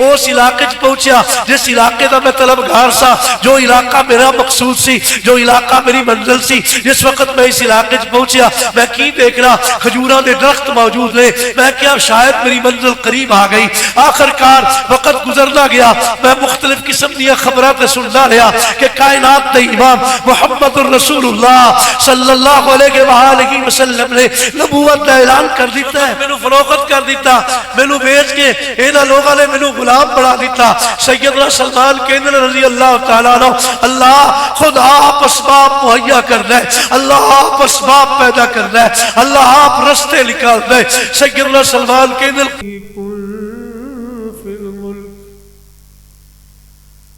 اس علاقے پہنچیا جس علاقے دا میں طلبگار سا، جو علاقہ میرا مقصود سی، جو علاقہ میری منزل سی. جس وقت میں اس علاقے پہنچیا میں کی دیکھ رہا کھجوراں دے درخت موجود نے. میں کیا شاید میری منزل قریب آ گئی. آخر کار وقت گزرنا گیا، میں مختلف قسم دیا خبرات سننا رہا کہ کائنات دے امام محمد الرسول اللہ صلی اللہ علیہ وآلہ وسلم نے نبوت کا اعلان کر دیتا ہے. مینوں فروخت کر دیتا، مینوں بیچ کے انہاں لوگوں نے مینوں غلام بنا دیتا. سیدنا سلمان کہندے رضی اللہ تعالیٰ عنہ اللہ خود آپ اسباب مہیا کرنا ہے، اللہ آپ اسباب پیدا کرنا ہے، اللہ آپ رستے نکالنا ہے. سیدنا سلمان کہندے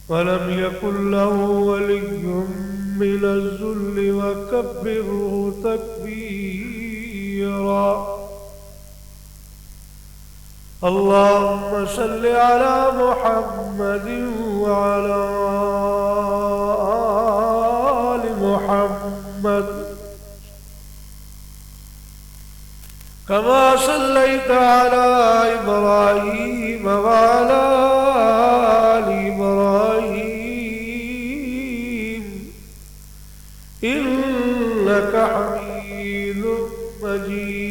ولم يكن له ولي من الذل وكبره تكبيرا. اللهم صل على محمد وعلى آل محمد كما صليت على إبراهيم وعلى آل إبراهيم إنك حميد مجيد.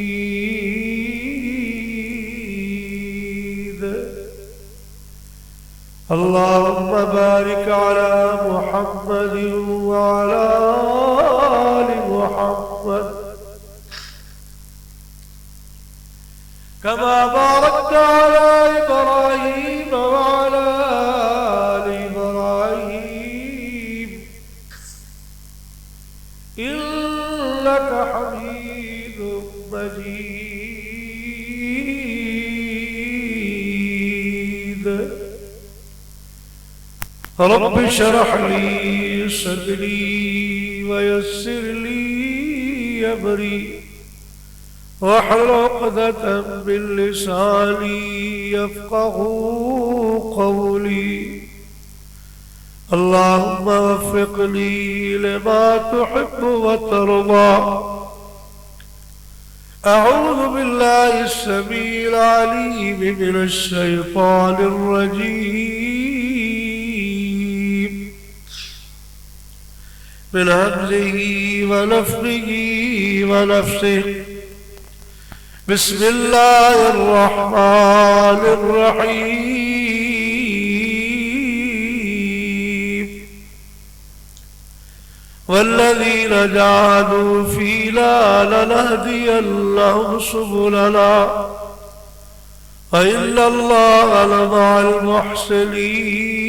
اللهم بارك على محمد وعلى آل محمد كما باركت على إبراهيم وعلى آل إبراهيم إنك حميد مجيد. رب اشرح لي صدري ويسر لي أمري واحلل عقدة من لساني يفقهوا قولي. اللهم وفقني لما تحب وترضى. أعوذ بالله السميع العليم من الشيطان الرجيم من همزه ونفخه ونفسه. بسم الله الرحمن الرحيم. والذين جاهدوا فينا لنهدينهم سبلنا وإن الله لمع المحسنين.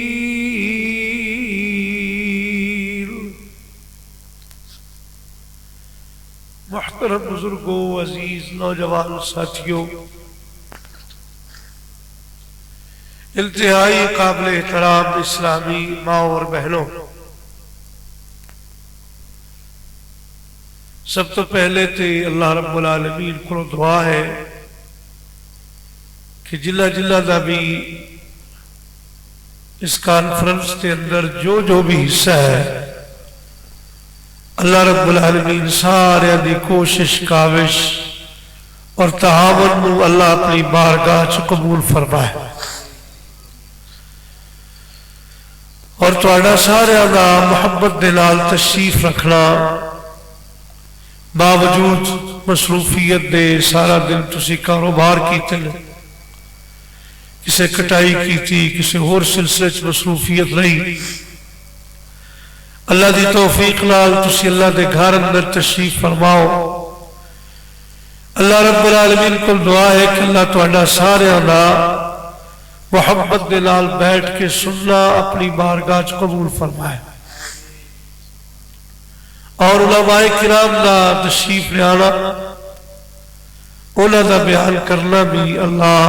محترم بزرگوں، عزیز نوجوان ساتھیوں، انتہائی قابل احترام اسلامی ماں اور بہنوں، سب تو پہلے تے اللہ رب العالمین کو دعا ہے کہ جلہ جلہ دا بھی اس کانفرنس کے اندر جو بھی حصہ ہے اللہ رب العالمین سارے دی کوشش کاوش اور تعاون نو اللہ اپنی بارگاہ چ قبول فرمائے اور تہاڈا سارے دا محبت دے نال تشریف رکھنا باوجود مصروفیت دے سارا دن تسی کاروبار کیتے نے، کسے کٹائی کیتی، کسے اور سلسلے چ مصروفیت رہی، اللہ دی توفیق نال تسی اللہ دے گھر اندر تشریف فرماؤ. اللہ رب العالمین کو دعا ہے کہ اللہ تہاڈا سارے دا محبت دے نال بیٹھ کے سننا اپنی بارگاہ چ قبول فرمائے اور علماء کرام دا تشریف لے آنا، انہاں دا بیان کرنا بھی اللہ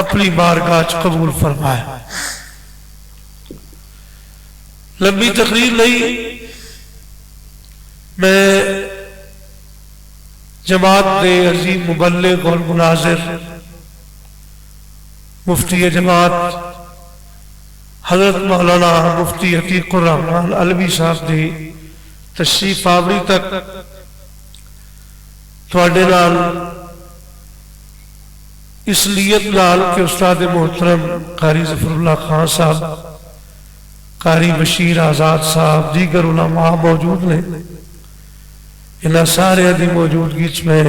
اپنی بارگاہ چ قبول فرمائے. لمبی تقریر نہیں، میں جماعت دے عظیم مبلغ اور مناظر مفتی جماعت حضرت مولانا مفتی عتیق الرحمن علوی صاحب دی تشریف آوری تک تواڈے نال اس لیت لال کے استاد محترم قاری ظفر اللہ خان صاحب، قاری بشیر آزاد صاحب، دیگر علماء موجود نے، انہاں سارے دی موجودگی میں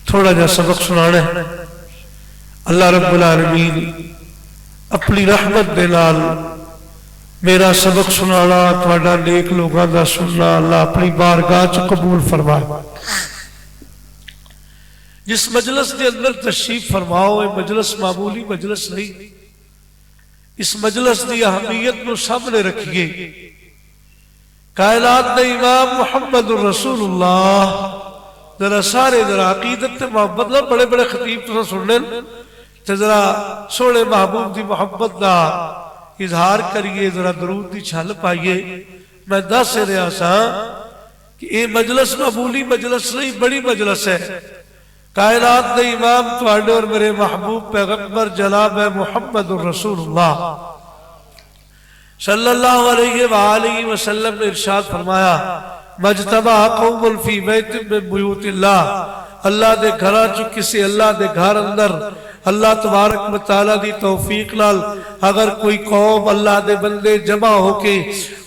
تھوڑا جا سبق سنانا ہے۔ اللہ رب العالمین اپنی رحمت دے نال میرا سبق سنانا، تھوڑا نیک لوگاں دا سننا اللہ اپنی بارگاہ چ قبول فرمائے۔ جس مجلس کے اندر تشریف فرماؤ، یہ مجلس معمولی مجلس نہیں، اس مجلس کی اہمیت کو سامنے رکھیے۔ کائنات نے امام محمد الرسول اللہ ذرا سارے ذرا عقیدت محبت نہ بڑے بڑے خطیب تو سننے تے ذرا سونے محبوب دی محبت دا اظہار کریے، ذرا درود دی چھل پائیے۔ میں دس رہا سا کہ یہ مجلس معمولی مجلس نہیں، بڑی مجلس ہے۔ کائنات نے امام تواڈے اور میرے محبوب پیغمبر جناب محمد الرسول اللہ صلی اللہ علیہ وآلہ وسلم نے ارشاد فرمایا، مجتمع قوم فی بیت من بیوت اللہ، اللہ دے گھراں چ کسی اللہ دے گھر اندر اللہ تبارک و تعالی دی توفیق نال اگر کوئی قوم اللہ دے بندے جمع ہو کے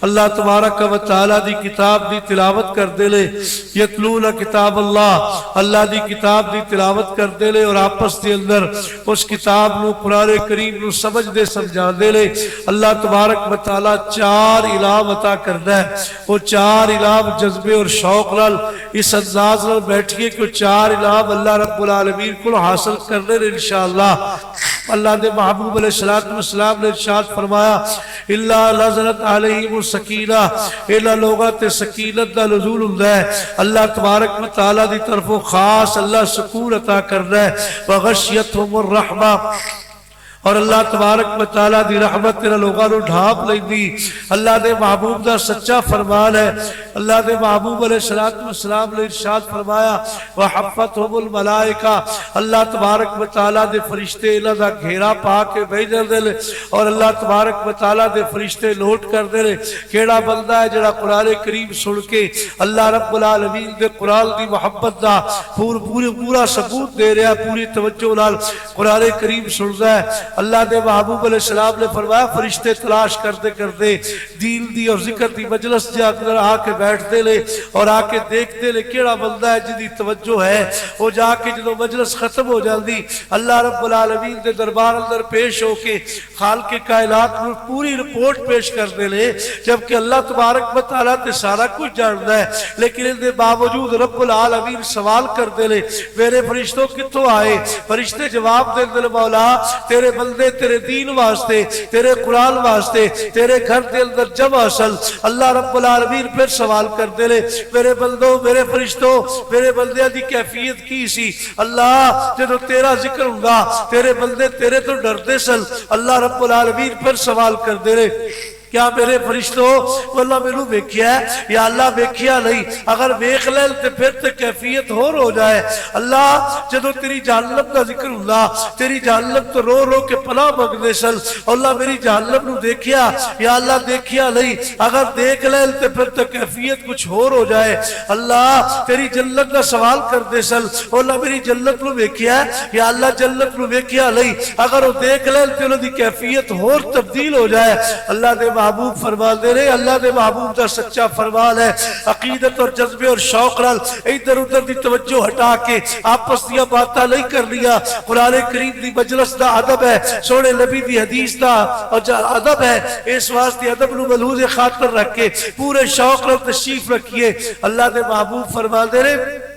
اللہ تبارک و تعالی دی کتاب دی تلاوت کر دے لے، یتلون کتاب اللہ، اللہ دی کتاب دی تلاوت کر دے لے اور آپس دے اندر اس کتاب نو قرآن کریم نو سمجھ دے سمجھا دے لے، اللہ تبارک و تعالی چار انعام عطا کردا ہے۔ وہ چار انعام جذبے اور شوق نال اس انداز نال بیٹھیے کہ چار انعام اللہ رب العالمین کو حاصل کرنے نے انشاءاللہ۔ اللہ دے محبوب علیہ السلام نے ارشاد فرمایا، اللہ نزلت علیہم السکینہ، اینا لوگاں تے سکینت دا نزول ہوندا ہے، اللہ تبارک و تعالی دی طرفوں خاص اللہ سکون عطا کردا ہے، وغشیتہم الرحمہ، اور اللہ تبارک و تعالی دی رحمت تیرا لوگاں نو ڈھانپ لیندی۔ اللہ دے محبوب دا سچا فرمان ہے، اللہ دے محبوب علیہ السلام نے ارشاد فرمایا، وحفتہم الملائکہ، اللہ تبارک و تعالی دے فرشتے انہاں دا گھیرا پا کے بیٹھ جاندے نے اور اللہ تبارک و تعالی دے فرشتے نوٹ کردے نے کیڑا بندہ ہے جڑا قرآن کریم سن کے اللہ رب العالمین دے قرآن دی محبت دا پورا ثبوت دے رہا، پوری توجہ نال قرآن کریم سندا ہے۔ اللہ دے محبوب علیہ السلام نے فرمایا، فرشتے تلاش کرتے کرتے دین دی اور ذکر دی مجلس جا اندر آ کے بیٹھتے لے اور آ کے دیکھتے لے کیڑا بندہ ہے جدی توجہ ہے، وہ جا کے جدو مجلس ختم ہو جاندی اللہ رب العالمین دے دربار اندر پیش ہو کے خالق کائنات میں پوری رپورٹ پیش کر دے لے، جبکہ اللہ تبارک و تعالیٰ تے سارا کچھ جانتا ہے، لیکن ان دے باوجود رب العالمین سوال کر دے لے، میرے فرشتوں کتوں آئے؟ فرشتے جواب دے دے مولا تیرے بندے تیرے دین واسطے، تیرے قرآن واسطے، تیرے گھر دے اندر جمع اصل۔ اللہ رب العالمین پھر سوال کر دے لے، میرے بندوں، میرے فرشتوں، میرے بندے دی کیفیت کی سی؟ اللہ جدو تیرا ذکر ہوگا تیرے بندے تیرے تو ڈرتے سن۔ اللہ رب العالمین پھر سوال کر دے لے، کیا میرے فرشتوں اللہ میں نو ویکھیا ہے؟ یا اللہ ویکھیا نہیں، اگر ویکھ لیل تے پھر تے کیفیت ہو جائے۔ اللہ جدو تیری جہنم دا ذکر ہوندا، تیری جہنم تو رو رو کے پناہ منگدے سن، اللہ میری جہنم نو دیکھیا؟ یا اللہ دیکھیا نہیں، اگر دیکھ لیل تے پھر تے کیفیت کچھ ہو جائے۔ اللہ تیری جنت دا سوال کردے سن، اللہ میری جنت نو ویکھیا ہے؟ یا اللہ جنت نو ویکھیا نہیں، اگر وہ دیکھ لیل تے انہاں دی کیفیت ہور تبدیل ہو جائے۔ اللہ دے محبوب فرمان دے رہے، اللہ دے محبوب دا سچا فرمان ہے، عقیدت اور جذبے اور شوق نال ادھر ادھر دی توجہ ہٹا کے آپس دیا باتاں نہیں کر لیا۔ قرآن کریم دی مجلس دا ادب ہے، سونے نبی دی حدیث دا ادب ہے، اس واسطے ادب نو ملحوظ خاطر رکھ کے پورے شوق نال تشریف رکھیے۔ اللہ دے محبوب فرمان دے رہے،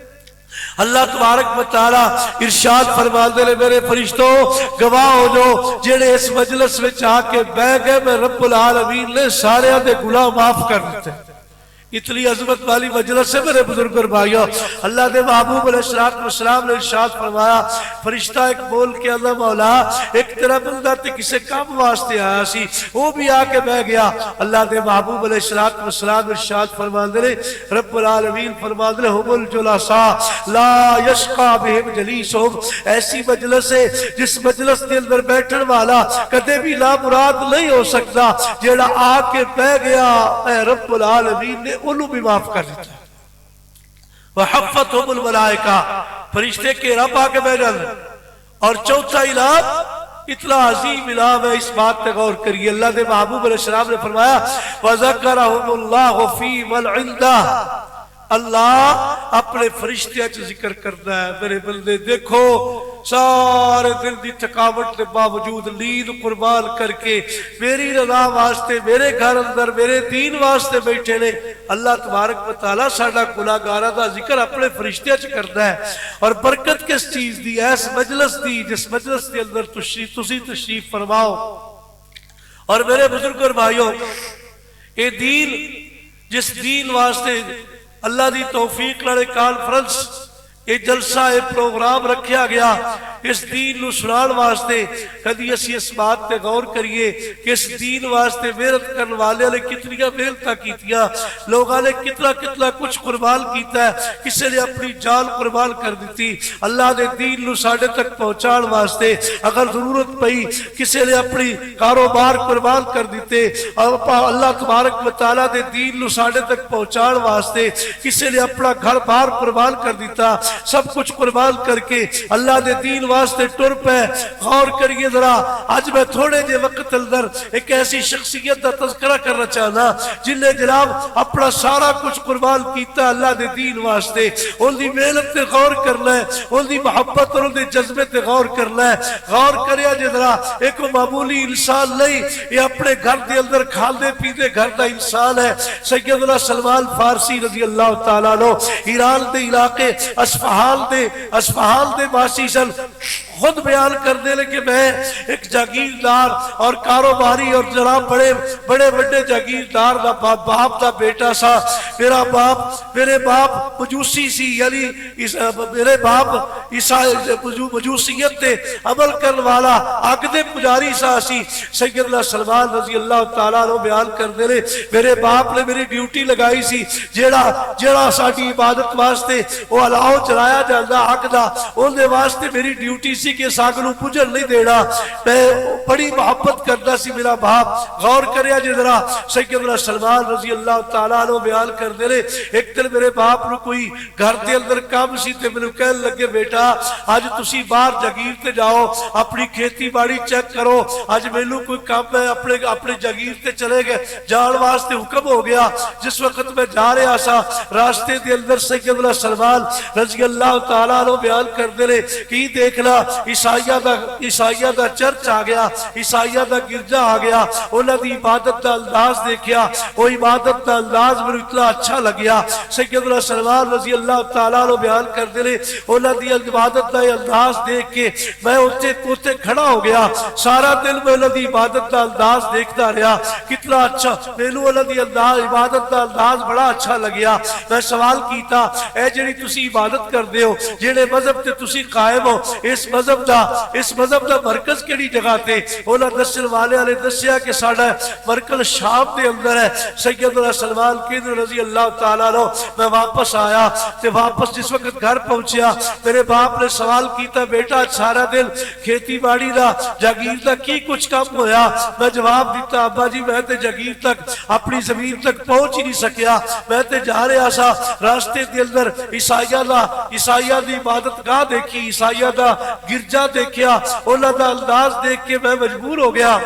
اللہ تبارک و تعالی ارشاد فرما دے لے، میرے فرشتوں گواہ ہو جو جڑے اس مجلس میں آ کے بہ گئے، میں رب العالمین نے سارے دے گناہ معاف کر دیتے۔ اتنی عظمت والی مجلس ہے میرے بزرگ اور بھائیوں۔ اللہ دے محبوب علیہ السلام نے ارشاد فرمایا، فرشتہ ایک بول کے اللہ مولا ایک تیرا بندہ تے کسے کام واسطے آیا سی، وہ بھی آ کے بہ گیا۔ اللہ دے محبوب علیہ السلام ارشاد فرما دے، رب العالمین فرما دے، ہم الجلساء لا یشقى بهم جلیسہم، ایسی مجلس ہے جس مجلس کے اندر بیٹھن والا کدے بھی لا مراد نہیں ہو سکتا، جیڑا آ کے بہ گیا اے رب العالمین نے انہوں بھی معاف کر دیتا۔ وحفتہم الملائکہ، فرشتے کے رب آ کے بیٹھ جاتے، اور چوتھا انعام اتنا عظیم انعام ہے، اس بات پہ غور کریے۔ اللہ دے محبوب علیہ السلام نے فرمایا وَذَكَرَهُمُ اللَّهُ فِي مَنْ عِنْدَهُ، اللہ اپنے فرشتیاں چ ذکر کرتا ہے، میرے بندے دیکھو سارے دن دی تھکاوٹ کے باوجود نیند قربان کر کے میری رضا واسطے میرے گھر اندر میرے دین واسطے بیٹھے نے۔ اللہ تبارک و تعالیٰ ساڈا گناہگاراں دا ذکر اپنے فرشتیاں چ کرتا ہے، اور برکت کس چیز دی؟ ایس مجلس دی جس مجلس کے اندر تسی تشریف فرماؤ۔ اور میرے بزرگ اور بھائیوں، اے دین جس دین واسطے اللہ دی توفیق نال کانفرنس یہ جلسہ پروگرام رکھیا گیا، اس دین نو سنان واسطے کدی اسی اس بات تے غور کریے کہ اس دین واسطے محنت کرنے والے نے کتنی محنتاں کیتیاں، لوگاں نے کتنا کچھ قربان کیتا ہے، کسی نے اپنی جان قربان کر دیتی اللہ دے دین نو ساڈے تک پہنچان واسطے۔ اگر ضرورت پئی کسی نے اپنی کاروبار قربان کر دیتے، اور اللہ تبارک و تعالیٰ دے دین نو ساڈے تک پہنچان واسطے کسی نے اپنا گھر بار قربان کر دیتا، سب کچھ قربان کر کے اللہ دے دین واسطے ٹر پہ۔ غور کریے ذرا، آج میں تھوڑے جے وقت اندر ایک ایسی شخصیت کا تذکرہ کرنا چاہنا جن نے جناب اپنا سارا کچھ قربان کیتا اللہ دے دین واسطے۔ ان دی محنت تے غور کرنا ہے، ان دی محبت اور ان دے جذبے تے غور کرنا ہے۔ غور کریا جے ذرا، ایک معمولی انسان نہیں، یہ اپنے گھر دے اندر کھاندے پیندے گھر دا انسان ہے۔ سیدنا سلمان فارسی رضی اللہ تعالیٰ عنہ ایران دے علاقے اسفہان دے باسی سن، خود بیان کر دے لے کہ میں ایک جاگیردار اور کاروباری اور جناب بڑے بڑے جاگیردار دا باپ دا بیٹا سا۔ میرے باپ مجوسی سی، یعنی میرے باپ مجوسیت تے عمل کرنے والا آگ دے پجاری سا سی۔ سیدنا سلمان رضی اللہ تعالیٰ عنہ بیان کر دے لے میرے باپ نے میری ڈیوٹی لگائی سی، جیڑا ساڈی عبادت واسطے وہ الاؤ چلایا جاندہ حق دا، ان دے واسطے میری ڈیوٹی سی کہ ساگ نو پجر نہیں دینا۔ میں بڑی محبت کرتا سی میرا باپ۔ غور کریا جے ذرا، سیدنا سلمان رضی اللہ تعالیٰ عنہ بیان کر دے لے ایک دن میرے باپ نو کوئی گھر دے اندر کام سی تے مینوں کہن لگے بیٹا آج تسی باہر جاگیر تے جاؤ، اپنی کھیتی باڑی چیک کرو، آج مینوں کوئی کام ہے، اپنے جاگیر تے چلے گئے جان واسطے حکم ہو گیا۔ جس وقت میں جا رہا سا راستے دے اندر سیدنا سلمان رضی اللہ تعالیٰ عنہ بیان کر دے لے کہ دیکھنا عیسائیہ دا چرچ آ گیا، عیسائیہ دا گرجا آ گیا، انہاں دی عبادت دا انداز دیکھیا، وہ عبادت دا انداز میرے اتنا اچھا لگیا۔ سیدنا سلمان رضی اللہ تعالیٰ عنہ بیان کر دے لے انہاں دی عبادت دا انداز دیکھ کے میں اتنے کھڑا ہو گیا، سارا دن میں انہاں دی عبادت دا انداز دیکھتا رہا، کتنا اچھا مینوں انہاں دی عبادت دا انداز بڑا اچھا لگیا۔ میں سوال کیتا اے جڑی تسی عبادت کر دے ہو، جڑے مذہب تے تسی قائم ہو، اس مذہب دا مرکز کیڑی جگہ تے؟ انہاں دسن والے نے دسیا کہ ساڈا مرکز شام دے اندر ہے۔ سیدنا سلمان رضی اللہ تعالیٰ عنہ میں واپس آیا تے واپس جس وقت گھر پہنچیا میرے باپ نے سوال کیتا بیٹا سارا دن کھیتی باڑی دا جاگیر دا کی کچھ کام ہویا؟ میں جواب دیتا ابا جی میں تے جاگیر تک اپنی زمین تک پہنچ ہی نہیں سکیا، میں تے جا رہا سا راستے دے اندر عیسائیہ دی عبادت گاہ دیکھی، عیسائیہ دا گرجا دیکھیا، انہاں دا انداز دیکھ کے میں مجبور ہو گیا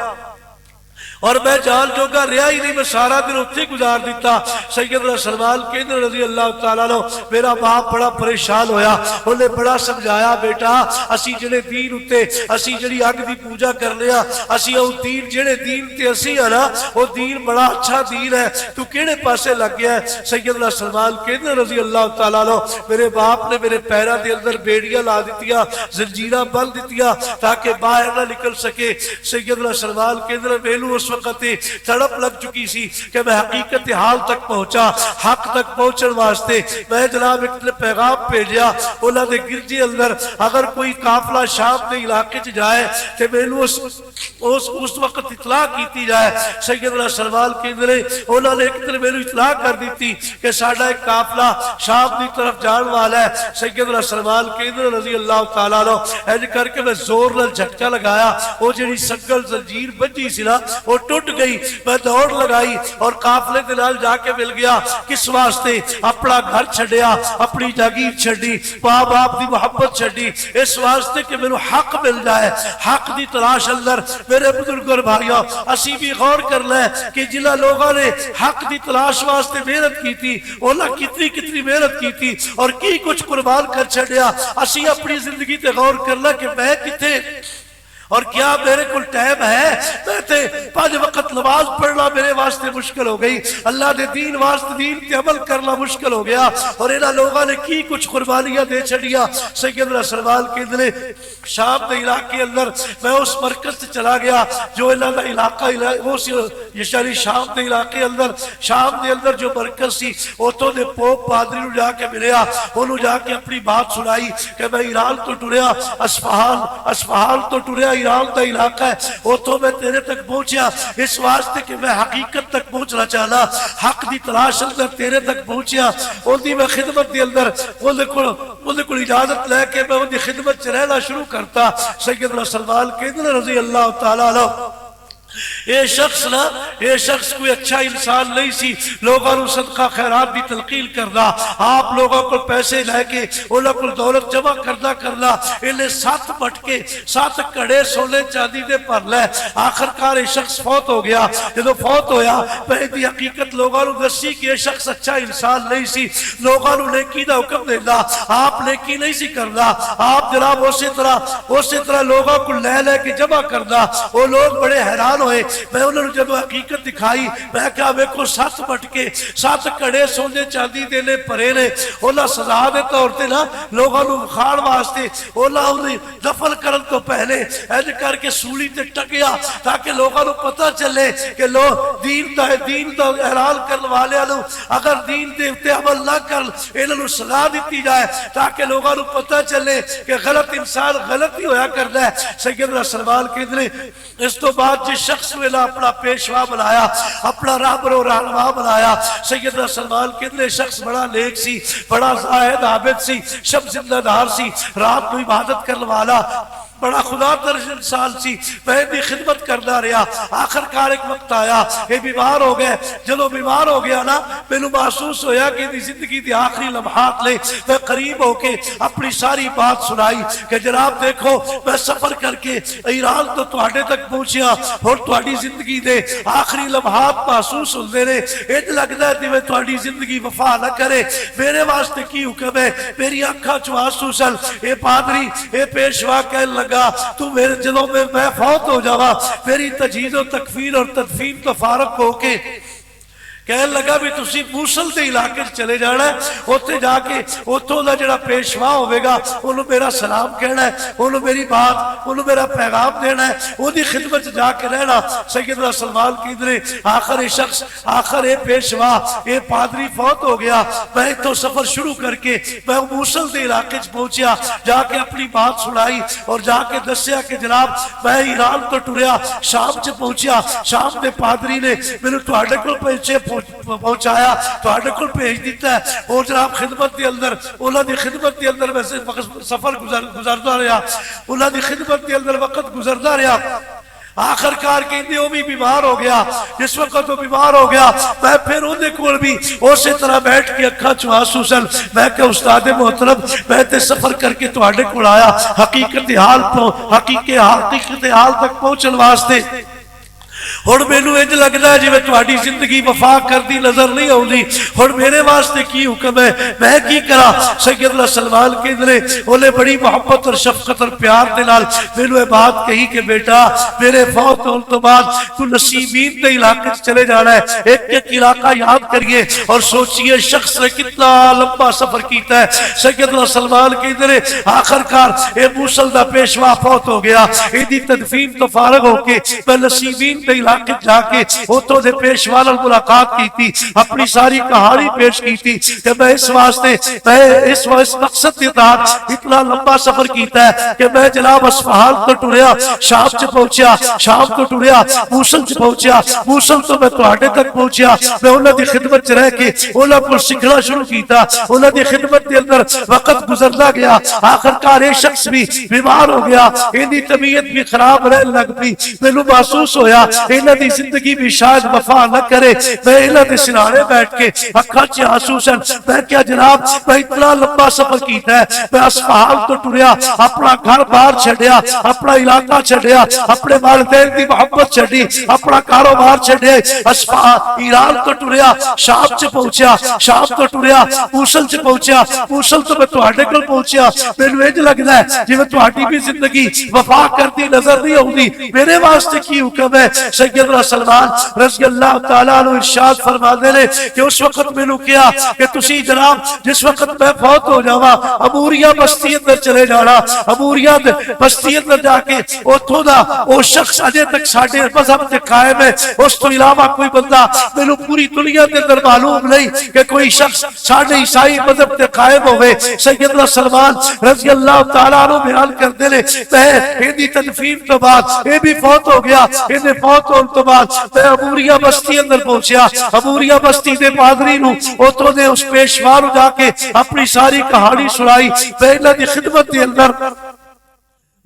اور میں جان جوگا رہا ہی نہیں، میں سارا دن اتنے گزار دیتا۔ سیدنا سلمان رضی اللہ تعالیٰ عنہ میرا باپ بڑا پریشان ہویا، انہیں بڑا سمجھایا بیٹا اسی جڑے دین اتے اسی جڑی اگ دی پوجا کرنے ہاں، اسی او دین جڑے دین تے اسی ہاں نا وہ دین بڑا اچھا دین ہے، تو کیڑے پاسے لگ گیا ہے؟ سیدنا سلمان رضی اللہ تعالیٰ عنہ میرے باپ نے میرے پیروں دے اندر بیڑیاں لا دتیاں، زنجیراں بند دتیاں تاکہ باہر نہ نکل سکے۔ سیدنا سلمان میلو اس وقت تڑپ لگ چکی سی کہ میں حقیقت حال تک پہنچا، حق تک پہنچن واسطے میں جناب ایک پیغام بھیجیا انہاں دے گرجے اندر اگر کوئی قافلہ شام دے علاقے چ جائے تے مینوں اس وقت اطلاع کیتی جائے۔ سیدنا سلمان انہاں نے ایک دن مینوں اطلاع کر دیتی کہ ساڈا ایک قافلہ شام دی طرف جان والا ہے۔ سیدنا سلمان رضی اللہ تعالیٰ عنہ ایج کر کے میں زور نال جھٹکا لگایا، وہ جڑی سنگل زنجیر بنجی سی نا وہ وہ ٹوٹ گئی. میں دوڑ لگائی اور قافلے دے نال جا کے مل گیا. کس واسطے؟ اپنا گھر چھڈیا, اپنی جاگیر چھڈی, ماں باپ دی محبت چھڈی, اس واسطے کہ مینوں حق مل جائے. حق دی تلاش اندر میرے بزرگ اور بھائیو اسی بھی غور کر لیں کہ جنہاں لوگوں نے حق دی تلاش واسطے محنت کی تھی انہاں کتنی محنت کی تھی اور کی کچھ قربان کر چھڈیا. اسی اپنی زندگی تے غور کرنا کہ میں کتنے اور کیا میرے کو ٹائم ہے. میں تے 5 وقت نماز پڑھنا میرے واسطے مشکل ہو گئی, اللہ دے دین واسطے دین تے عمل کرنا مشکل ہو گیا. اور انہاں لوگوں نے کی کچھ قربانیاں دے چھڑیا. سیدنا سلمان کہندے شام دے علاقے اندر میں اس مرکز تے چلا گیا جو انہاں دا علاقہ اس یشاری شام دے علاقے اندر, شام دے اندر جو مرکز سی اوتھوں دے پوپ پادری نو جا کے ملیا, انہوں جا کے اپنی بات سنائی کہ میں ایران تو ٹریا, اصفہان تو ٹریا, ایران دا علاقہ ہے, اوتھوں میں تیرے تک پہنچیا اس واسطے کہ میں حقیقت تک پہنچنا چاہنا, حق دی تلاش اندر تیرے تک پہنچیا. ان دی میں خدمت دی اندر وہ کو اجازت لے کے میں ان دی خدمت چ رہنا شروع کرتا. سیدنا سلمان کہندے رضی اللہ تعالی عنہ یہ شخص کوئی اچھا انسان نہیں سی. لوگوں کو صدقہ خیرات دی تلقین کرنا, آپ لوگوں کو پیسے لے کے انہوں کو دولت جمع کرنا انہیں 7 مٹکے 7 کڑے سونے چاندی دے پر لے. آخرکار یہ شخص فوت ہو گیا. جب فوت ہویا میں دی حقیقت لوگوں کو دسی کہ یہ شخص اچھا انسان نہیں سی. لوگوں نے نیکی دا حکم دینا, آپ نیکی نہیں سی کرنا, آپ جناب اسی طرح لوگوں کو لے کے جمع کرنا. وہ لوگ بڑے حیران ہوئے. میں انہوں نے جب حقیقت دکھائی میں کہا ویکھو 7 مٹکے 7 کڑے سونے چاندی دینے پرے نے. انہاں سزا دے طور تے نا لوگوں کو کھان واسطے انہیں دفن کرن تو پہلے ایج کر کے سولی تے ٹکیا تاکہ لوگوں کو پتہ چلے کہ لوگ دین دا اعلان کرنے والے اگر دین دے تے عمل نہ کر انہوں سزا دیتی جائے تاکہ لوگوں کو پتہ چلے کہ غلط انسان غلط ہی ہویا کرتا ہے. سیدنا سلمان کہندے اس تو بعد جس شخص نے اپنا پیشوا بنایا, اپنا راہبر و رہنما بنایا. سیدنا سلمان کہندے شخص بڑا نیک سی, بڑا زاہد عابد سی, شب زندہ دار سی, رات کو عبادت کرنے والا, بڑا خدا ترش انسان سی. میں بھی خدمت کرنا رہا. آخرکار ایک وقت آیا یہ بیمار ہو گئے. جب بیمار ہو گیا نا مینوں محسوس ہویا کہ دی زندگی دی آخری لمحات لے میں قریب ہو کے اپنی ساری بات سنائی کہ جناب دیکھو میں سفر کر کے ایران تو تواڈے تک پہنچیا اور تواڈی زندگی دے آخری لمحات محسوس ہوندے نے. اج لگدا ہے جویں تواڈی زندگی وفا نہ کرے. میرے واسطے کی حکم ہے؟ میری اکھاں چ آنسو سن. اے پادری اے پیشوا کہن لگا تو میرے جدوں میں فوت ہو جاواں میری تجہیز و تکفین اور تدفین تو فارغ ہو کے کہنے لگا بھی تسی موصل دے علاقے چلے جانا ہے, اوتھے جا کے اوتھوں دا جڑا پیشوا ہوے گا انہوں میرا سلام کہنا ہے, انہوں میری بات انہوں میرا پیغام دینا ہے, اودی خدمت جا کے رہنا. سیدنا سلمان کہندے آخر یہ شخص آخر یہ پیشوا یہ پادری فوت ہو گیا. میں تو سفر شروع کر کے میں موصل دے علاقے پہنچیا, جا کے اپنی بات سنائی اور جا کے دسیا کہ جناب میں ایران تو ٹریا, شام چ پہنچیا, شام دے پادری نے مینوں تواڈے کول پہنچایا, تواڈے کول بھیج دیتا ہے. اور جناب خدمت دے اندر انہاں دی خدمت دے اندر ویسے سفر گزردا رہا, انہاں دی خدمت دے اندر وقت گزردا رہا. آخرکار کہندے وہ بھی بیمار ہو گیا. جس وقت وہ بیمار ہو گیا میں پھر اندے کول بھی اسی طرح بیٹھ کے اکھاں چ آنسو سن. میں کہ استاد محترم میں تے سفر کر کے تواڈے کول آیا حقیقت حال تک پہنچن واسطے. ہن مینوں انج لگدا ہے جویں تہاڈی زندگی وفا کردی نظر نہیں آوندی. ہن میرے واسطے کی حکم ہے؟ میں کی کراں؟ سیدنا سلمان کہندے انہیں بڑی محبت اور شفقت اور پیار دے نال مینوں یہ بات کہی کہ بیٹا میرے فوت ہون تو بعد تو نصیبین دے علاقے چلے جانا ہے. ایک ایک علاقہ یاد کریے اور سوچئے شخص نے کتنا لمبا سفر کیتا ہے. سیدنا سلمان کہندے آخرکار اے موصل دا پیشوا فوت ہو گیا, ایدی تدفین تو فارغ ہو کے میں نصیبین دے علاقے جا کے اوتھوں دے پیشوا نال ملاقات کی, اپنی ساری کہانی پیش کی تھی کہ میں اس واسطے میں اس مقصد کے تحت اتنا لمبا سفر کیتا ہے کہ میں جناب اصفہان تو ٹریا, شام چ پہنچیا, شام تو ٹریا موصل چ پہنچیا, موصل تو میں تواڈے تک پہنچیا. میں انہاں دی خدمت چ رہ کے انہاں کول سکھنا شروع کیتا, انہاں دی خدمت دے اندر وقت گزردا گیا. آخرکار ایک شخص بھی بیمار ہو گیا, ان دی طبیعت بھی خراب رہن لگ پئی. مینوں محسوس ہویا ان انہاں دی زندگی بھی شاید وفا نہ کرے. میں انہاں دے سرانے بیٹھ کے اکھاں چ آنسو سن. میں کیا جناب میں اتنا لمبا سفر کیتا ہے, میں اصفہان تو ٹریا, اپنا گھر بار چھڈیا, اپنا علاقہ چھڈیا, اپنے والدین دی محبت چھڈی, اپنا کاروبار چھڈیا, اصفہان ایران تو ٹریا, شام چ پہنچیا, شام تو ٹریا, موصل چ پہنچیا, موصل تو میں تہاڈے کول پہنچیا. مینوں انج لگدا ہے جویں تہاڈی بھی زندگی وفا کرتی نظر نہیں آؤندی. میرے واسطے کی حکم ہے؟ سیدنا سلمان رضی اللہ تعالیٰ عنہ ارشاد فرماتے ہیں کہ اس وقت مینوں کیا کہ تسی جناب جس وقت میں فوت ہو جاواں عبوریہ بستی اندر چلے جانا, عبوریہ بستی اندر جا کے اوتھوں دا او شخص اجے تک ساڈے مذہب تے قائم ہے, اس تو علاوہ کوئی بندہ مینوں پوری دنیا دے اندر معلوم نہیں کہ کوئی شخص ساڈے عیسائی مذہب تے قائم ہوئے. سیدنا سلمان رضی اللہ تعالیٰ عنہ بیان کرتے ہیں میں دی تدفین تو بعد اے بھی فوت ہو گیا, اے فوت ہونے تو بعد میں عبوریہ بستی اندر پہنچیا. عبوریہ بستی دے پادری نو اوتھوں دے اس پیشوا نو جا کے اپنی ساری کہانی سنائی. میں انہاں دی خدمت دے اندر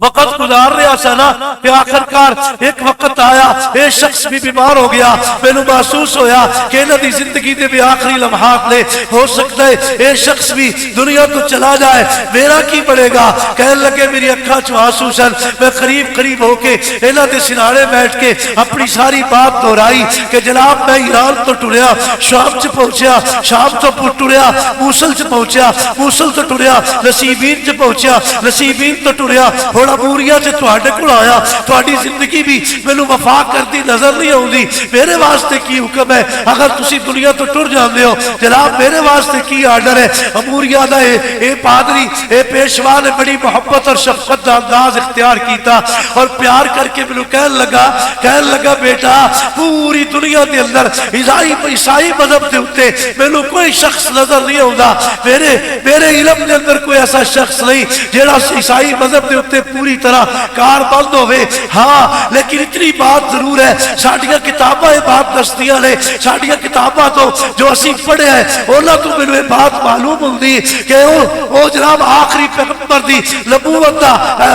وقت گزار رہا سا نا کہ آخرکار ایک وقت آیا اے شخص بھی بیمار ہو گیا. مینوں محسوس ہویا کہ انہاں دی زندگی دے بھی آخری لمحات نے, ہو سکتا ہے اے شخص بھی دنیا تو چلا جائے, میرا کی پڑے گا؟ کہنے لگے میری اکھاں چ آنسو سن. میں قریب ہو کے انہاں دے سرانے بیٹھ کے اپنی ساری بات دہرائی کہ جناب میں ایران تو ٹریا, شام چ پہنچیا, شام تو ٹریا, موصل چ پہنچیا, موصل تو ٹریا, نصیبین چ پہنچیا, نصیبین تو ٹریا, عبوریہ سے تہاڈے کول آیا. تہاڈی زندگی بھی مینوں وفا کرتی نظر نہیں آؤندی. میرے واسطے کی حکم ہے؟ اگر تسی دنیا تو ٹر جاندے ہو جناب میرے واسطے کی آرڈر ہے؟ عبوریہ دا اے پادری اے پیشوا نے بڑی محبت اور شفقت دا انداز اختیار کیتا اور پیار کر کے مینوں کہن لگا بیٹا پوری دنیا دے اندر عیسائی مذہب دے اوتے مینوں کوئی شخص نظر نہیں آوندا. میرے علم دے اندر کوئی ایسا شخص نہیں جیڑا عیسائی مذہب دے اوتے پوری طرح کار بند ہوئے. ہاں لیکن اتنی بات ضرور ہے, ساڈیاں کتاباں یہ بات دستیاں نے, ساڈیاں کتاباں تو جو اسی پڑھے ہیں انہاں تو مینوں یہ بات معلوم ہوندی کہ او جناب آخری پیغمبر دی نبوت دا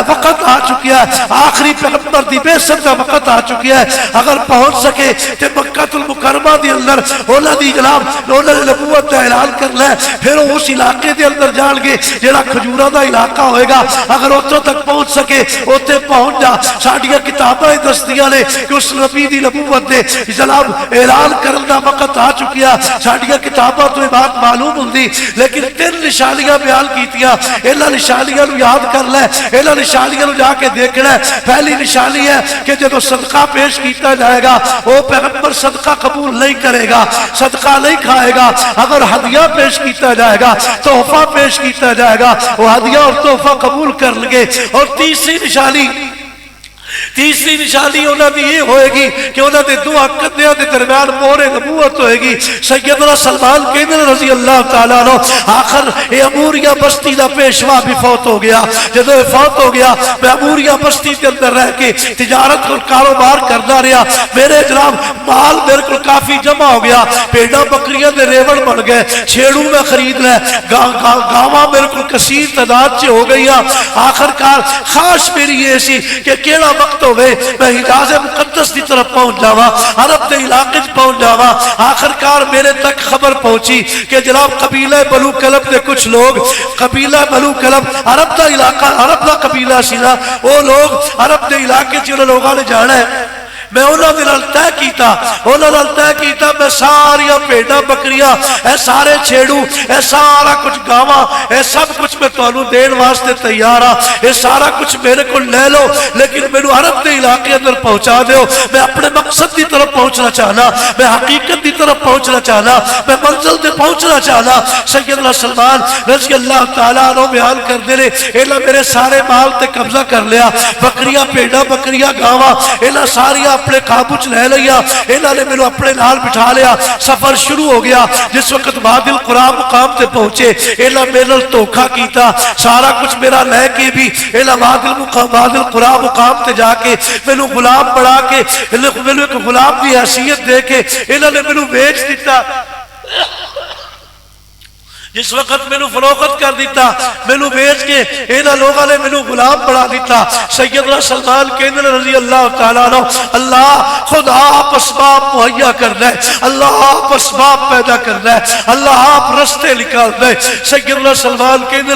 وقت آ چکیا ہے, آخری پیغمبر دی بعثت دا وقت آ چکیا ہے. اگر پہنچ سکے تے مکہ المکرمہ دے اندر انہاں دی جناب انہاں دی نبوت دا اعلان کرنا ہے. پھر اس علاقے دے اندر جان گے جڑا کھجوراں دا علاقہ ہوئے گا, اگر اتوں تک پہنچ سکے اوتے پہنچ جا. ساڈیاں کتاباں دستیاں نے کہ اس نبی دی نبوت دے جناب اعلان کرن دا وقت آ چکیا. ساڈیاں کتاباں تو یہ بات معلوم ہوندی, لیکن 3 نشانیاں بیان کیتیاں. انہاں نشانیاں نو یاد کر لے, انہاں نشانیاں نو جا کے دیکھنا ہے. پہلی نشانی ہے کہ جب صدقہ پیش کیتا جائے گا وہ پیغمبر صدقہ قبول نہیں کرے گا, صدقہ نہیں کھائے گا. اگر ہدیہ پیش کیتا جائے گا, تحفہ پیش کیتا جائے گا, وہ ہدیہ اور تحفہ قبول کر لگے. اور تیسری نشانی انہاں دی یہ ہوئے گی کہ انہاں دے دو کندھیاں دے درمیان مہر نبوت ہوئے گی. سیدنا سلمان کہندے رضی اللہ تعالیٰ عنہ آخر یہ عبوریہ بستی دا پیشوا بھی فوت ہو گیا. جدو یہ فوت ہو گیا میں عبوریہ بستی کے اندر رہ کے تجارت اور کاروبار کردا رہا. میرے جناب مال میرے کو کافی جمع ہو گیا, بھیڑاں بکریاں دے ریوڑ بن گئے, چھیڑوں میں خرید لے, گاواں میرے کو کثیر تعداد سے ہو گئی. آخرکار خواہش میری یہ سی کہ کیڑا وقت ہوئے میں حجاز مقدس کی طرف پہنچ جاواں, عرب دے علاقے پہنچ جاواں. آخرکار میرے تک خبر پہنچی کہ جناب قبیلہ بنو کلب دے کچھ لوگ, قبیلہ بنو کلب عرب دا علاقہ, عرب دا قبیلہ سی نا, وہ لوگ عرب دے علاقے جنہوں لوگوں نے جانا ہے. میں انہوں نے طے کیتا میں ساریا بھیڑاں بکریاں اے سارے چھیڑوں اے سارا کچھ گاواں اے سب کچھ میں تانوں دین واسطے تیار ہاں. اے سارا کچھ میرے کو لے لو, لیکن مینوں عرب دے علاقے اندر پہنچا دیو. میں اپنے مقصد دی طرف پہنچنا چاہنا, میں حقیقت دی طرف پہنچنا چاہنا, میں منزل تے پہنچنا چاہنا. سیدنا سلمان رضی اللہ تعالیٰ عنہ بیان کردے نے انہاں میرے سارے مال تے قبضہ کر لیا, بکریاں بھیڑاں بکریاں گاواں انہاں ساریاں اپنے قابو چ لے لیا. انہاں نے مینوں اپنے نال بٹھا لیا. سفر شروع ہو گیا. جس وقت وادی القریٰ مقام تے پہنچے انہاں میرے نال دھوکا کیتا, سارا کچھ میرا لے کے بھی انہاں وادی القریٰ مقام تے جا کے مینوں غلام بنا کے, مینوں ایک غلام دی حیثیت دے کے انہاں نے مینوں بیچ دیتا. جس وقت مینو فروخت کر دیتا، مینو بیچ کے انہاں لوگوں نے مینو غلام بنا دیتا۔ سیدنا سلمان کہندے رضی اللہ تعالیٰ عنہ، اللہ خود آپ اسباب مہیا کرنا ہے، اللہ آپ اسباب پیدا کرنا ہے، اللہ آپ رستے نکالنا ہے۔ سیدنا سلمان کہندے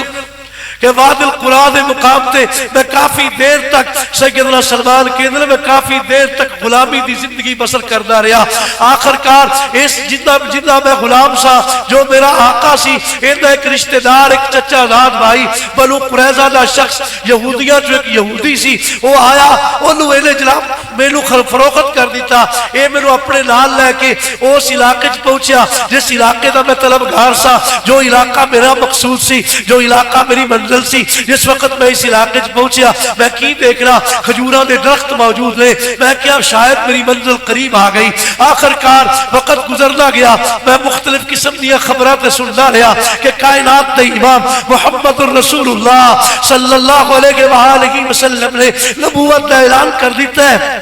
کہ وادی القرآن مقام تے میں کافی دیر تک سیدنا سلمان کہندے میں کافی دیر تک غلامی دی زندگی بسر کردا رہا۔ آخر کار اس جنہ میں غلام سا، جو میرا آقا سی، ایندا ایک رشتہ دار، ایک چچا زاد بھائی بنو قریظہ دا شخص یہودیاں جو ایک یہودی سی، وہ آیا، انہوں نے جناب مینو فروخت کر دیتا۔ اے مینو اپنے نال لے کے اس علاقے چ پہنچیا جس علاقے دا میں طلبگار سا، جو علاقہ میرا مقصود سی، جو علاقہ میری منزل سی۔ جس وقت میں اس علاقے چ پہنچیا، میں کی دیکھ رہا، کھجوراں دے درخت موجود نے۔ میں کیا شاید میری منزل قریب آ گئی۔ آخر کار وقت گزرنا گیا، میں مختلف قسم دیا خبرات سننا رہا کہ کائنات دے امام محمد الرسول اللہ صلی اللہ علیہ وآلہ وسلم نے نبوت کا اعلان کر دیتا ہے۔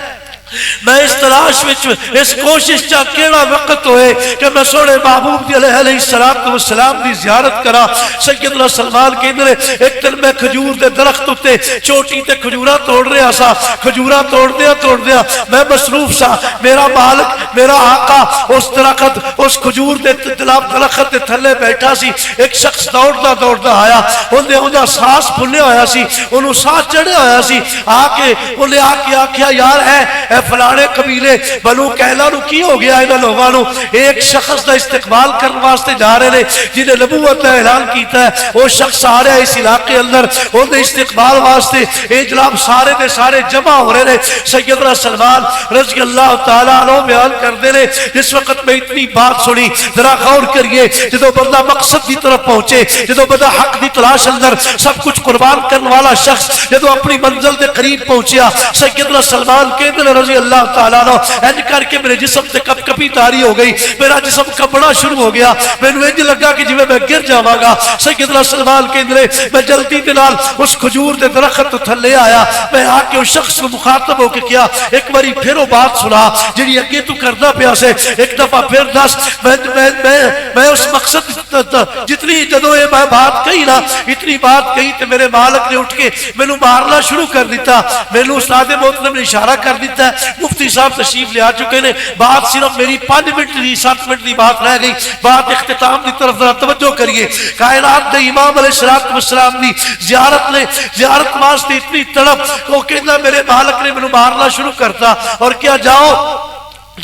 میں اس تلاش وچ اس کوشش چا کیڑا وقت ہوئے کہ میں سونے محبوب علیہ السلام دی زیارت کرا۔ سیدنا سلمان کہندے ایک دن میں کھجور دے درخت اتے چوٹی تے کھجوراں توڑ رہا سا، کھجوراں توڑ دیا میں مصروف سا، میرا مالک میرا آقا اس درخت اس کھجور دے درخت دے تھلے بیٹھا سی۔ ایک شخص دوڑدا آیا، انہاں سانس پھلیا ہویا سی، انہوں سانس چڑھیا ہویا سی، انہیں آکھیا یار ہے اے فلانے قبیلے بنو کہلا نو کی ہو گیا انہاں لوگاں نو؟ ایک شخص دا استقبال کرنے واسطے جا رہے نے جنہیں نبوت کا اعلان کیتا ہے، وہ شخص آ رہا ہے اس علاقے اندر، ان دے استقبال واسطے اے جناب سارے دے سارے جمع ہو رہے نے۔ سیدنا سلمان رضی اللہ تعالیٰ عنہ بیان کردے نے، جس وقت میں اتنی بات سنی، ذرا غور کریے، جدو بندہ مقصد کی طرف پہنچے، جدو بندہ حق دی تلاش اندر سب کچھ قربان کرنے والا شخص جدو اپنی منزل دے قریب پہنچیا، سیدنا سلمان کہندے رضی اللہ تعالیٰ عنہ انج کر کے میرے جسم سے کپ کپی تاری ہو گئی، میرا جسم کپڑا شروع ہو گیا، میں نے انج لگا کہ جویں میں گر جاواں گا۔ سیدنا سلمان کہندے میں جلدی دے نال اس کھجور دے درخت تھلے آیا، میں آ کے اس شخص کو مخاطب ہو کے کیا ایک باری پھر وہ بات سنا جڑی اگے تو کردا پیا سے، ایک دفعہ پھر دس۔ میں اس مقصد جتنی جدوں یہ میں بات کہی نا، اتنی بات کہی تے میرے مالک نے اٹھ کے مینوں مارنا شروع کر دیتا، مینوں استاد محترم نے اشارہ کر دیتا ہے، مفتی صاحب تشریف لے آ چکے نے، بات صرف میری 5 منٹ دی 7 منٹ دی بات رہ گئی، بات اختتام دی طرف ذرا توجہ کریے۔ کائنات دے امام علیہ السلام دی زیارت واسطے اتنی تڑپ، وہ کہنا میرے مالک نے مینوں مارنا شروع کرتا، اور کیا جاؤ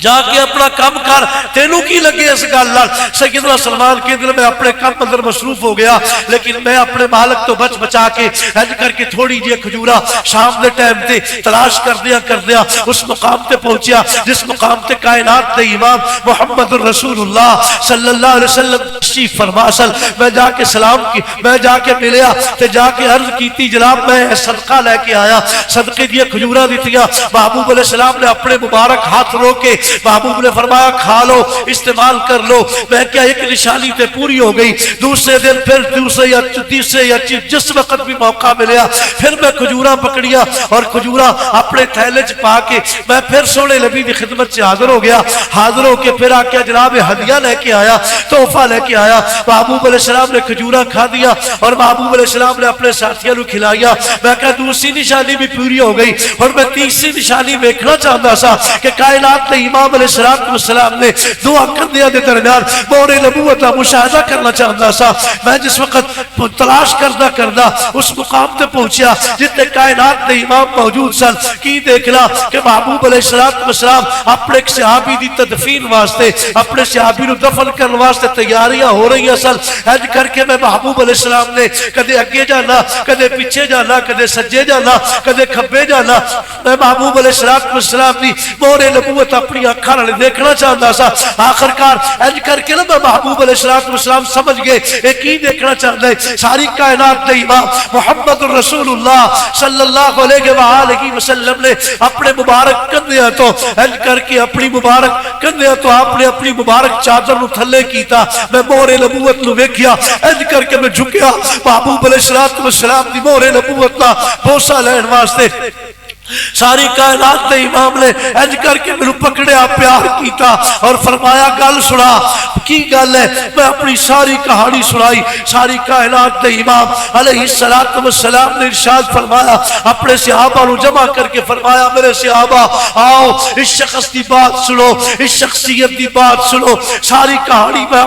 جا کے اپنا کام کر، تینوں کی لگے اس گل نال؟ سیدنا سلمان کے دل میں اپنے کام اندر مصروف ہو گیا، لیکن میں اپنے مالک تو بچا کے ہج کر کے تھوڑی جی کھجورا شام دے ٹائم تے تلاش کردیا اس مقام تے پہنچیا جس مقام تے کائنات دے امام محمد الرسول اللہ صلی اللہ علیہ وسلم تشریف فرما سن۔ میں جا کے سلام کی، میں جا کے ملیا تے جا کے عرض کیتی جناب میں صدقہ لے کے آیا، صدقے دی کھجورا دتیاں۔ محبوب علیہ السلام نے اپنے مبارک ہاتھ رو کے محبوب نے فرمایا کھا لو، استعمال کر لو۔ میں کیا ایک نشانی تے پوری ہو گئی، دوسرے دن پھر دوسرے یا تیسرے یا جس وقت بھی موقع ملیا پھر میں کھجورا پکڑیا اور کھجورا اپنے تھیلے چ پا کے میں پھر سونے نبی دی خدمت سے حاضر ہو گیا۔ حاضر ہو کے پھر آکیا جناب ہدیہ لے کے آیا، تحفہ لے کے آیا۔ محبوب علیہ السلام نے کھجورا کھا دیا اور محبوب علیہ السلام نے اپنے ساتھیوں کو کھلایا۔ میں کہا دوسری نشانی بھی پوری ہو گئی اور میں تیسری نشانی دیکھنا چاہتا سا کہ کائنات کے امام علیہ السلام نے دو کندھیاں دے درمیان مور نبوت کا مشاہدہ کرنا چاہتا سا۔ میں جس وقت تلاش کردا اس مقام تے پہنچیا جتنے کائنات کے امام موجود سن، کی دیکھنا کہ محبوب علیہ السلام اپنے ایک صحابی دی تدفین واسطے، اپنے صحابی نو دفن کرنے واسطے تیاریاں ہو رہی سن۔ حج کر کے میں محبوب علیہ السلام نے کدے اگے جانا، کدے پیچھے جانا، کدے سجے جانا، کدے کھبے جانا۔ میں محبوب علیہ السلام دی مور نبوت اپنی اکھاں نال دیکھنا چاہتا سا۔ آخر کار حج کر کے نا میں محبوب علیہ السلام سمجھ گئے یہ کی دیکھنا چاہتا ہے۔ ساری کائنات دے امام محمد الرسول اللہ صلی اللہ علیہ وآلہ وسلم نے اپنے مبارک کندھیاں تو حج کر کے اپنی مبارک کندھیاں تو آپ نے اپنی مبارک چادر نو تھلے کیتا۔ میں مور نبوت نو ویکھیا، حج کر کے میں جھکیا محبوب علیہ السلام دی مور نبوت دا بوسہ لین واسطے۔ ساری کائنات دے امام نے انج کر کے میرے پکڑیا پیار کیتا اور فرمایا گل سنا کی گل ہے میں اپنی ساری کہانی سنائی ساری کائنات دے امام علیہ السلام نے ارشاد فرمایا اپنے صحابہ نو جمع کر کے فرمایا میرے صحابہ آؤ اس شخص کی بات سنو اس شخصیت کی بات سنو ساری کہانی میں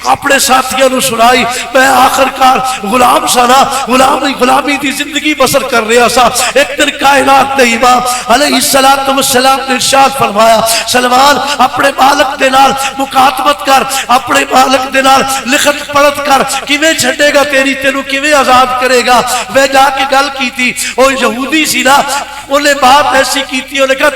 اپنے ساتھیوں نو سنائی میں آخرکار غلام سا نا غلامی دی زندگی بسر کر رہا سا ایک دن کائنات امام علیہ السلام نے ارشاد فرمایا سلمان اپنے مالک دے نال مکاتبت کر اپنے مالک دے نال لکھت پڑھت کر کیویں چھڈے گا تیری تینوں کیویں آزاد کرے گا میں جا کے گل کی تھی وہ یہودی سی نا انہیں بات ایسی کی تھی انہیں کہا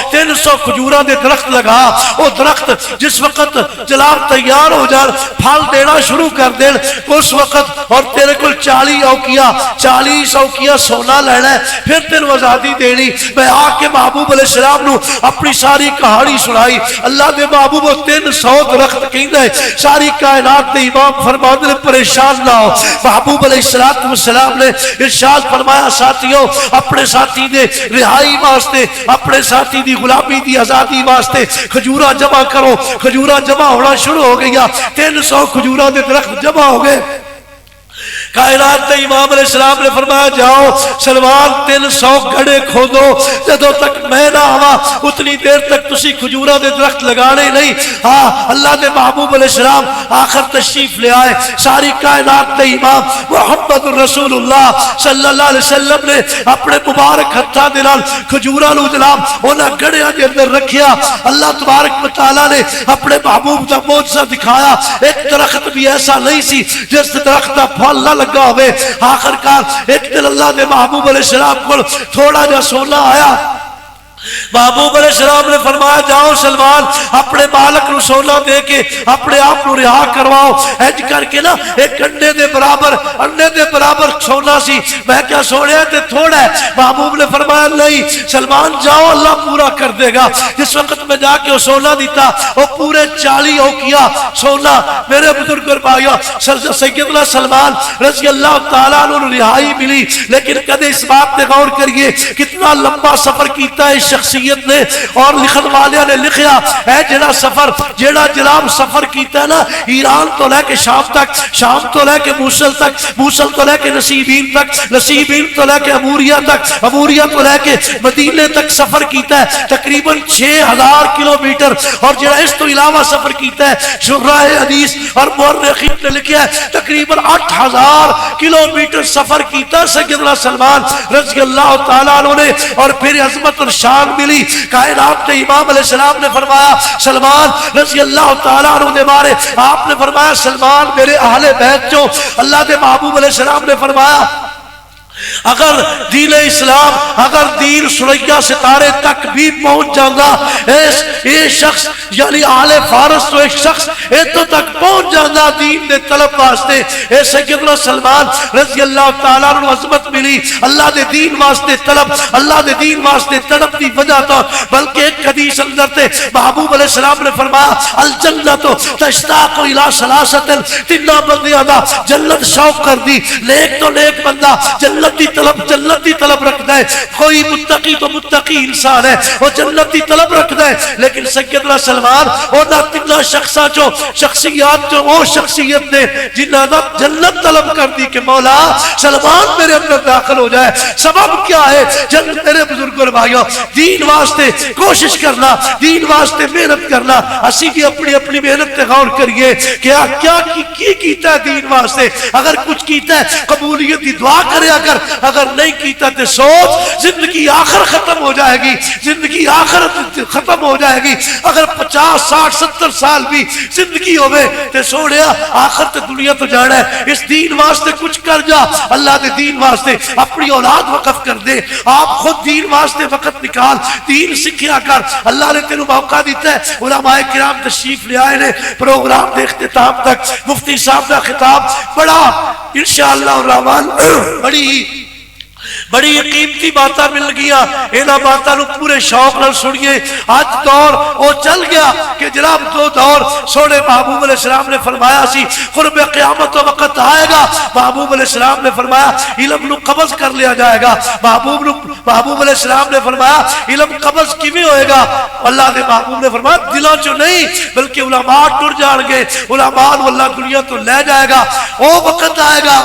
300 کھجوراں دے درخت لگا وہ درخت جس وقت جناب تیار ہو جان پھل دینا شروع کر دین اس وقت اور تیرے کل 40 اوقیہ سونا لینا ہے پھر تیرے آزادی دینی میں آ کے محبوب علیہ السلام نو اپنی ساری کہانی سنائی اللہ دے محبوب 300 درخت کہندا ہے ساری کائنات دے امام فرماندے نے پریشان نہ ہو محبوب علیہ السلام نے ارشاد فرمایا ساتھیو اپنے ساتھی دے رہائی واسطے اپنے ساتھی دی غلامی دی آزادی واسطے کھجوراں جمع کرو کھجوراں جمع ہونا شروع ہو گیا 300 کھجوراں دے درخت جمع ہو گئے کائنات دے امام علیہ السلام نے فرمایا جاؤ سلمان 300 گڑے کھودو جدوں تک میں نہ آواں اتنی دیر تک تسی کھجوراں دے درخت لگانے نہیں ہاں اللہ دے محبوب علیہ السلام آخر تشریف لے آئے ساری کائنات دے امام محمد رسول اللہ صلی اللہ علیہ وسلم نے اپنے مبارک ہتھاں دے نال کھجوراں نو جناب انہاں گڑیاں دے اندر رکھیا اللہ تبارک و تعالی نے اپنے محبوب دا معجزہ دکھایا ایک درخت بھی ایسا نہیں سی جس درخت دا پھل نہ لگا ہوئے آخرکار ایک دن اللہ دے محبوب علیہ السلام کو تھوڑا جا سونا آیا محبوب علیہ السلام نے فرمایا جاؤ سلمان اپنے مالک نو سونا دے کے اپنے آپ کو رہا کرواؤ ایج کر کے نا ایک انڈے دے برابر سونا سی میں کیا سوڑیا تے تھوڑا ہے محبوب نے فرمایا نہیں سلمان جاؤ اللہ پورا کر دے گا جس وقت میں جا کے وہ سونا دیتا وہ پورے 40 اوقیہ سونا میرے بزرگ اور بھائیوں سیدنا سلمان رضی اللہ تعالیٰ عنہ رہائی ملی لیکن کدے اس بات پہ غور کریے کتنا لمبا سفر کیتا ہے شخصیت نے اور لکھن والے نے لکھیا ہے جڑا جناب سفر کیتا ہے نا ایران تو لے کے شام تک شام تو لے کے موصل تک موصل تو لے کے نصیبین تک نصیبین تو لے کے اموریہ تک اموریہ تو لے کے مدینے تک سفر کیتا ہے تقریباً 6000 کلومیٹر اور جڑا اس تو علاوہ سفر کیتا ہے شراح حدیث اور مورخین نے لکھیا ہے تقریباً 8000 کلومیٹر سفر کیتا سیدنا سلمان رضی اللہ تعالیٰ عنہ نے اور پھر عظمت اور شان ملی کائنات کے امام علیہ السلام نے فرمایا سلمان رضی اللہ تعالیٰ عنہ نے بارے آپ نے فرمایا سلمان میرے اہل بیت جو اللہ دے محبوب علیہ السلام نے فرمایا اگر دین اسلام اگر دین سریا ستارے تک بھی پہنچ جانا اے شخص یعنی اہل فارس تو ایک شخص ایتو تک پہنچ جانا دین دے طلب واسطے اے سیدنا سلمان رضی اللہ تعالیٰ عنہ عظمت ملی اللہ دے دین واسطے طلب اللہ دے دین واسطے طلب دی وجہ تو بلکہ ایک حدیث اندر تے محبوب علیہ السلام نے فرمایا الجنت تشتاق الی ثلاثۃ تینوں بندیاں دا جنت شوق کر دی نیک تو نیک بندہ جنت دی طلب رکھتا ہے کوئی متقی تو متقی انسان ہے وہ جنت دی طلب رکھتا ہے لیکن سیدنا سلمان اونا تینہ شخصا جو شخصیات جو وہ شخصیت نے جنہاں دا جنت طلب کر دی کہ مولا سلمان میرے اندر داخل ہو جائے سبب کیا ہے جنت میرے بزرگ اور بھائیوں دین واسطے کوشش کرنا دین واسطے محنت کرنا اسی بھی اپنی محنت تے غور کریے کیا کیتا ہے دین واسطے اگر کچھ کیتا ہے قبولیت دی دعا کرے اگر نہیں کیتا تے سوچ زندگی آخر ختم ہو جائے گی زندگی آخر ختم ہو جائے گی اگر 50 60 70 سال بھی زندگی ہوئے تے سوڑیا آخر تے دنیا تو جانا ہے اس دین واسطے کچھ کر جا اللہ دے دین واسطے اپنی اولاد وقف کر دے آپ خود دین واسطے وقت نکال دین سکھیا کر اللہ نے تینوں موقع دیتا ہے علماء کرام تشریف لے آئے نے پروگرام دے اختتام تک مفتی صاحب کا خطاب بڑا انشاءاللہ الرحمن بڑی قیمتی باتاں مل گیا اینا باتاں نو پورے شوق نال سنیے آج دور وہ چل گیا کہ جناب دو دور سونے محبوب علیہ السلام نے فرمایا سی قرب قیامت و وقت آئے گا محبوب علیہ السلام نے فرمایا علم نو قبض کر لیا جائے گا محبوب محبوب علیہ السلام نے فرمایا علم قبض کیویں ہوئے گا؟ اللہ نے محبوب نے فرمایا دلوں چوں نہیں بلکہ علماء ٹر جان گے، علماء کو اللہ دنیا تو لے جائے گا۔ وہ وقت آئے گا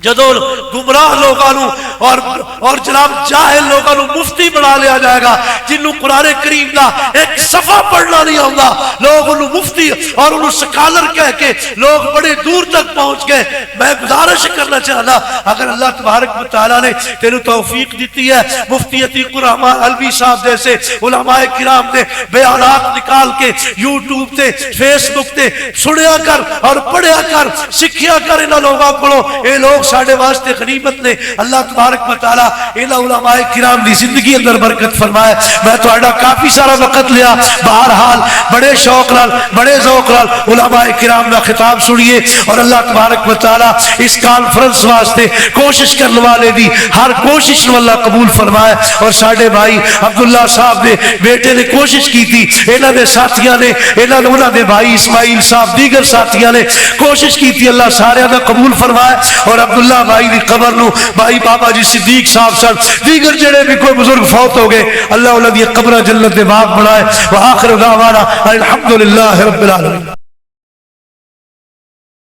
جدو گمراہ لوگوں اور جناب جاہل لوگوں مفتی بنا لیا جائے گا، جنہوں قرآن کریم کا ایک صفحہ پڑھنا نہیں آتا، لوگ انہوں مفتی اور انہوں سکالر کہہ کے لوگ بڑے دور تک پہنچ گئے۔ میں گزارش کرنا چاہنا اگر اللہ تبارک و تعالیٰ نے تینوں توفیق دیتی ہے، مفتی عتیق الرحمن علوی صاحب جیسے علماء کرام نے بیانات نکال کے یوٹیوب تے فیس بک تے سنیا کر اور پڑھیا کر سکھیا کر انہاں لوگوں کو، اے لوگ ساڑھے واسطے غنیمت نے۔ اللہ تبارک و تعالیٰ انہاں علماء کرام دی زندگی اندر برکت فرمائے۔ میں تہاڈا کافی سارا وقت لیا، بہرحال بڑے شوق نال بڑے ذوق نال علماء کرام دا خطاب سنیے، اور اللہ تبارک و تعالیٰ اس کانفرنس واسطے کوشش کرنے والے دی ہر کوشش نو اللہ قبول فرمائے۔ اور ساڑھے بھائی عبداللہ صاحب دے بیٹے نے کوشش کی تھی، انہاں دے ساتھیاں نے انہاں دے بھائی اسماعیل صاحب دیگر ساتھیاں نے کوشش کی تھی، اللہ سارے دا قبول فرمائے۔ اور عبداللہ بھائی دی قبر نو بھائی بابا جی صدیق صاحب سن دیگر جڑے بھی کوئی بزرگ فوت ہو گئے، اللہ انہاں دی قبر جنت دے باغ بنائے۔ وآخر دعوانا الحمدللہ رب العالمین۔